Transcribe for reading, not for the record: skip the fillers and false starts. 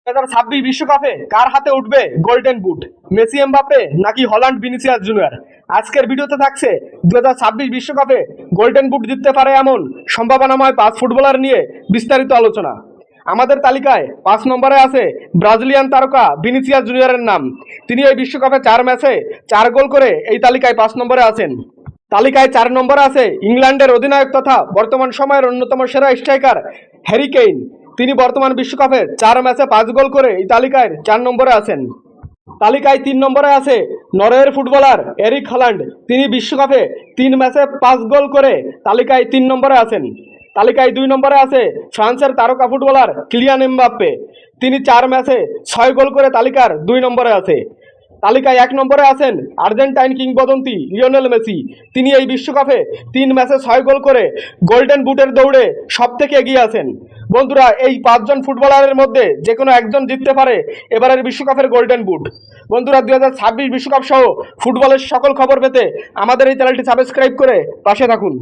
2026 বিশ্বকাপে কার হাতে উঠবে গোল্ডেন বুট? মেসি, এমবাপ্পে নাকি হল্যান্ড ভিনিসিয়াস জুনিয়র? আজকের ভিডিওতে থাকছে 2026 বিশ্বকাপে গোল্ডেন বুট জিততে পারে এমন সম্ভাবনাময় 5 ফুটবলার নিয়ে বিস্তারিত আলোচনা। আমাদের তালিকায় 5 নম্বরে আছে ব্রাজিলিয়ান তারকা ভিনিসিয়াস জুনিয়রের নাম। তিনি এই বিশ্বকাপে 4 ম্যাচে 4 গোল করে এই তালিকায় 5 নম্বরে আছেন। তালিকায় 4 নম্বরে আছে ইংল্যান্ডের অধিনায়ক তথা বর্তমান সময়ের অন্যতম সেরা স্ট্রাইকার হ্যারি কেইন। তিনি বর্তমান বিশ্বকাপে 4 ম্যাচে 5 গোল করে এই তালিকায় 4 নম্বরে আছেন। তালিকায় 3 নম্বরে আছে নরওয়ের ফুটবলার এরিক হল্যান্ড। তিনি বিশ্বকাপে 3 ম্যাচে 5 গোল করে তালিকায় 3 নম্বরে আছেন। তালিকায় 2 নম্বরে আছে ফ্রান্সের তারকা ফুটবলার কিলিয়ান এমবাপ্পে। তিনি 4 ম্যাচে 6 গোল করে তালিকার 2 নম্বরে আছে। তালিকায় 1 নম্বরে আছেন আর্জেন্টাইন কিংবদন্তি লিওনেল মেসি। তিনি এই বিশ্বকাপে 3 ম্যাচে 6 গোল করে গোল্ডেন বুটের দৌড়ে সব থেকে এগিয়ে আছেন। বন্ধুরা, এই 5জন ফুটবলারের মধ্যে যে কোনো একজন জিততে পারে এবারের বিশ্বকাপের গোল্ডেন বুট। বন্ধুরা, 2026 বিশ্বকাপ সহ ফুটবলের সকল খবর পেতে আমাদের এই চ্যানেলটি সাবস্ক্রাইব করে পাশে থাকুন।